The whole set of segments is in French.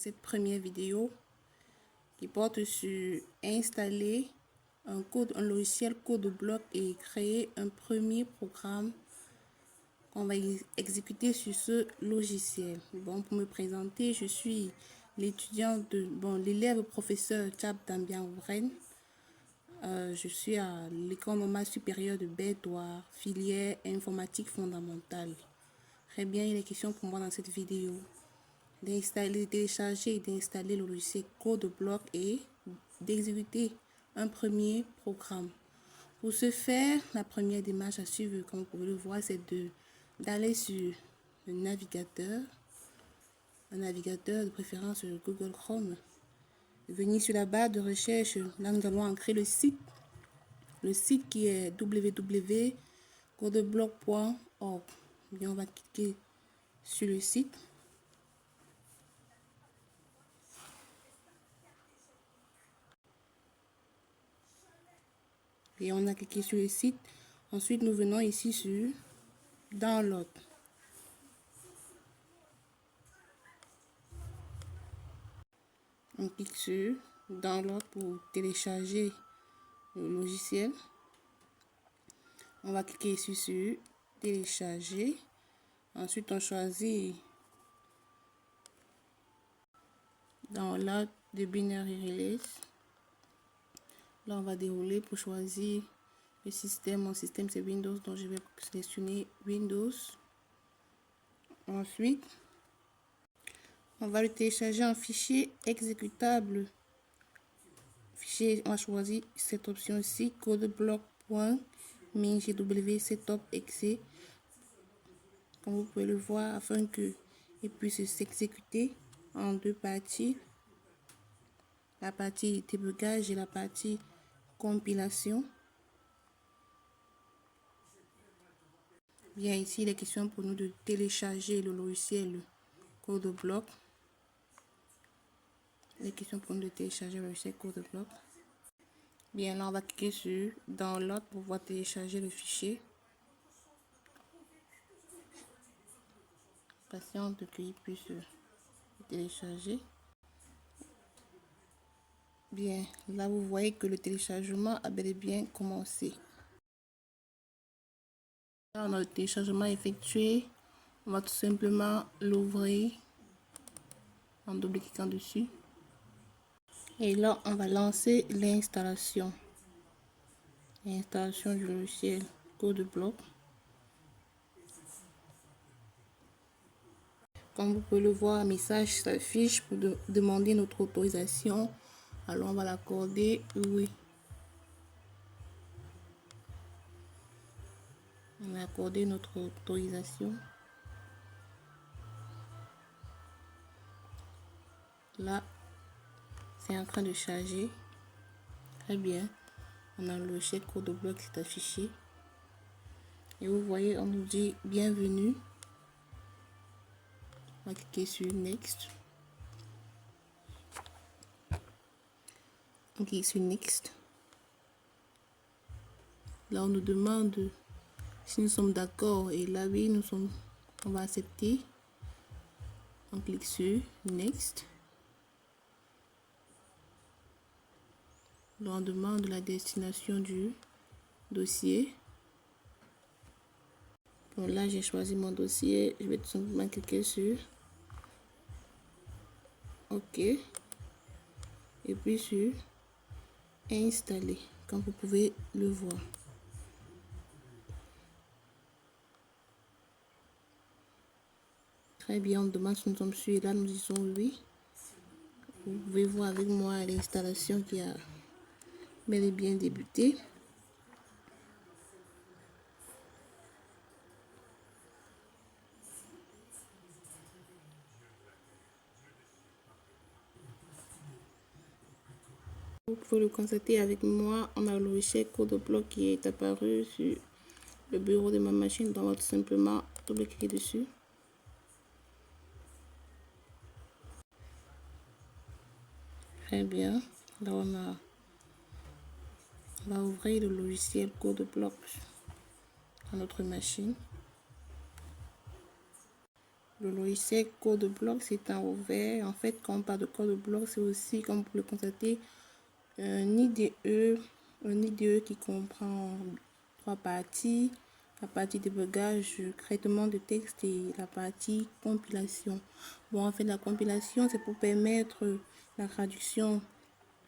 cette première vidéo qui porte sur installer un logiciel code bloc et créer un premier programme qu'on va exécuter sur ce logiciel. Bon, pour me présenter, je suis l'élève professeur Tchab Dambian Ouvren. Je suis à l'école normale supérieure de Bédoire, filière informatique fondamentale. Très bien, il est question pour moi dans cette vidéo d'installer, télécharger et d'installer le logiciel code bloc et d'exécuter un premier programme. Pour ce faire, la première démarche à suivre, comme vous pouvez le voir, c'est d'aller sur le navigateur, un navigateur de préférence Google Chrome. Venir sur la barre de recherche, là nous allons ancrer le site qui est www.codeblock.org. Bien, on va cliquer sur le site. Et on a cliqué sur le site. Ensuite, nous venons ici sur Download. On clique sur Download pour télécharger le logiciel. On va cliquer ici sur Télécharger. Ensuite, on choisit Download de Binary Release. Là, on va dérouler pour choisir le système. Mon système, c'est Windows, donc je vais sélectionner Windows. Ensuite, on va le télécharger en fichier exécutable. Fichier, on va choisir cette option ici, codeblock.mingw setup.exe. Comme vous pouvez le voir, afin qu'il puisse s'exécuter en deux parties. La partie débugage et la partie compilation. Bien, ici, il est question pour nous de télécharger le logiciel code bloc. Il est question pour nous de télécharger le logiciel code bloc. Bien, là, on va cliquer sur Download pour pouvoir télécharger le fichier. Patiente qu'il puisse télécharger. Bien, là, vous voyez que le téléchargement a bel et bien commencé. Là, on a le téléchargement effectué. On va tout simplement l'ouvrir en double-cliquant dessus. Et là, on va lancer l'installation. L'installation du logiciel code bloc. Comme vous pouvez le voir, un message s'affiche pour demander notre autorisation. Alors, on va l'accorder oui. On a accordé notre autorisation. Là, c'est en train de charger. Très bien. On a le logiciel code bloc qui est affiché. Et vous voyez, on nous dit bienvenue. On va cliquer sur Next. On clique sur Next. Là, on nous demande si nous sommes d'accord. Et là, oui, on va accepter. On clique sur Next. Là, on demande la destination du dossier. Bon, là, j'ai choisi mon dossier. Je vais tout simplement cliquer sur OK. Et puis sur Installer, comme vous pouvez le voir. Très bien, on demande si nous sommes sûrs. Et là, nous disons oui. Vous pouvez voir avec moi l'installation qui a bel et bien débuté. Vous pouvez le constater avec moi, on a le logiciel code bloc qui est apparu sur le bureau de ma machine. Donc on va tout simplement double-cliquer dessus. Très bien. Là on va ouvrir le logiciel code bloc à notre machine. le logiciel CodeBlock, c'est un ouvert. En fait, quand on parle de CodeBlock, c'est aussi, comme vous pouvez le constater, un IDE qui comprend 3 parties. La partie débugage, traitement de texte et la partie compilation. Bon, en fait, la compilation, c'est pour permettre la traduction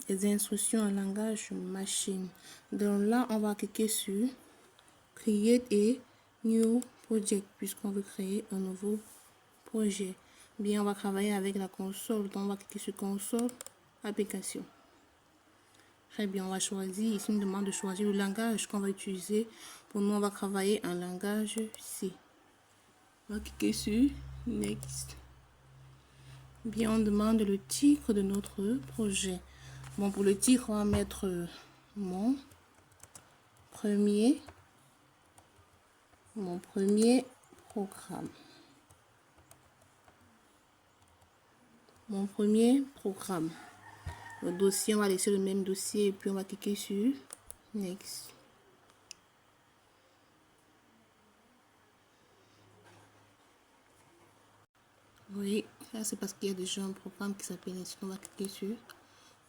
des instructions en langage machine. Donc là, on va cliquer sur Create a New Project, puisqu'on veut créer un nouveau projet. Bien, on va travailler avec la console. Donc, on va cliquer sur Console, Application. Très bien, on va choisir, ici, une demande de choisir le langage qu'on va utiliser. Pour nous, on va travailler en langage C. On va cliquer sur Next. Bien, on demande le titre de notre projet. Bon, pour le titre, on va mettre mon premier programme. Mon premier programme. Le dossier, on va laisser le même dossier et puis on va cliquer sur Next. Oui, ça c'est parce qu'il y a déjà un programme qui s'appelle ainsi. On va cliquer sur.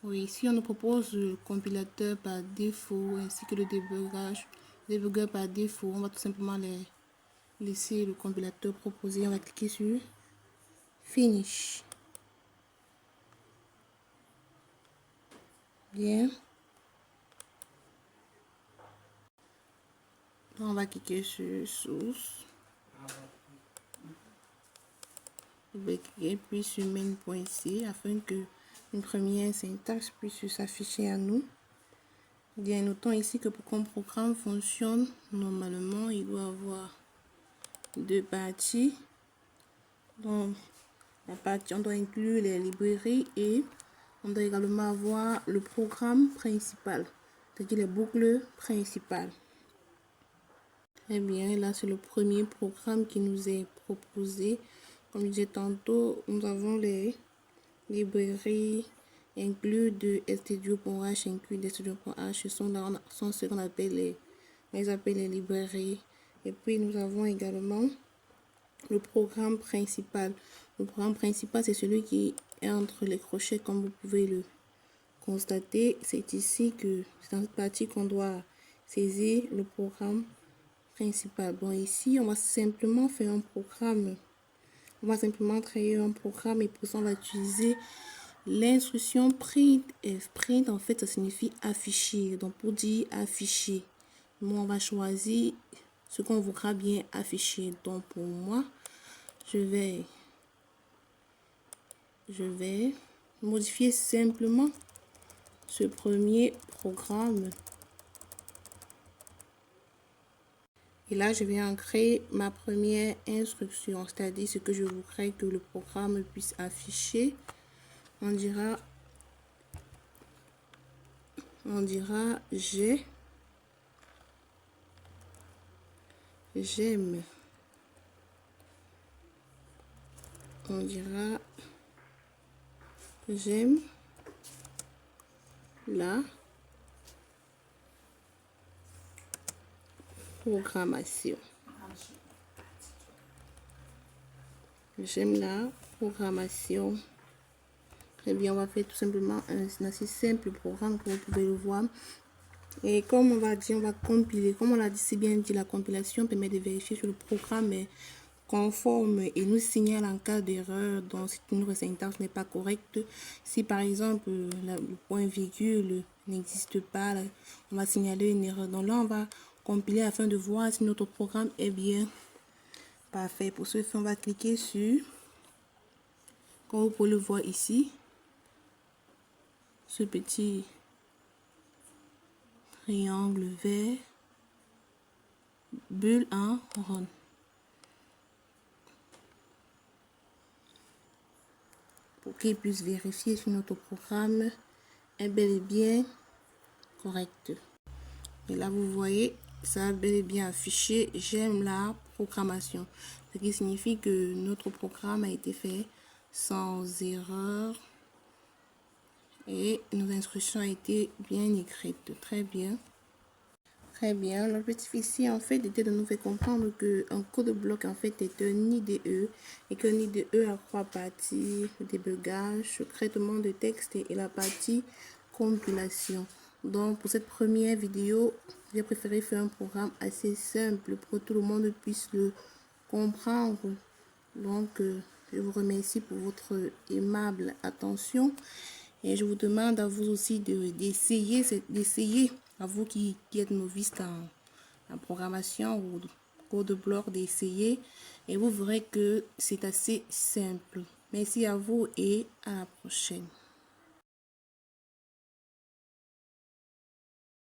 Oui, ici on nous propose le compilateur par défaut ainsi que le débugueur par défaut. On va tout simplement laisser le compilateur proposé. On va cliquer sur Finish. Bien. On va cliquer sur Source. On va cliquer puis sur main.c afin que une première syntaxe puisse s'afficher à nous. Bien, notons ici que pour qu'un programme fonctionne normalement, il doit avoir 2 parties. Donc, la partie, on doit inclure les librairies et on doit également avoir le programme principal, c'est-à-dire les boucles principales. Eh bien, là, c'est le premier programme qui nous est proposé. Comme je disais tantôt, nous avons les librairies inclus de studio.h, inclus de studio.h. Ce sont ce qu'on appelle les librairies. Et puis, nous avons également le programme principal. Le programme principal, c'est celui qui est entre les crochets, comme vous pouvez le constater. C'est ici que c'est dans cette partie qu'on doit saisir le programme principal. Bon, ici, on va simplement faire un programme. On va simplement créer un programme et pour ça, on va utiliser l'instruction print. Print, en fait, ça signifie afficher. Donc, pour dire afficher, nous, on va choisir ce qu'on voudra bien afficher. Donc, pour moi, je vais modifier simplement ce premier programme. Et là, je vais en créer ma première instruction, c'est-à-dire ce que je voudrais que le programme puisse afficher. On dira j'aime. On dira j'aime la programmation. J'aime la programmation. Très bien, on va faire tout simplement un assez simple programme que vous pouvez le voir. Et comme on va dire, on va compiler. Comme on l'a dit, c'est bien dit, la compilation permet de vérifier que le programme est conforme et nous signale en cas d'erreur. Donc, si une syntaxe n'est pas correcte, si par exemple le point virgule n'existe pas, là, on va signaler une erreur. Donc là, on va compiler afin de voir si notre programme est bien parfait. Pour ce faire, on va cliquer sur, comme vous pouvez le voir ici, ce petit triangle vert, bulle en rond. Pour qu'il puisse vérifier si notre programme est bel et bien correct. Et là, vous voyez, ça a bel et bien affiché j'aime la programmation. Ce qui signifie que notre programme a été fait sans erreur et nos instructions ont été bien écrites. Très bien. Très bien. L'objectif ici, en fait, était de nous faire comprendre qu'un code bloc, en fait, est un IDE et qu'un IDE a trois parties: le débugage, le traitement de texte et la partie compilation. Donc, pour cette première vidéo, j'ai préféré faire un programme assez simple pour que tout le monde puisse le comprendre. Donc, je vous remercie pour votre aimable attention et je vous demande à vous aussi d'essayer, à vous qui êtes novice en programmation ou code bloc, d'essayer et vous verrez que c'est assez simple. Merci à vous et à la prochaine.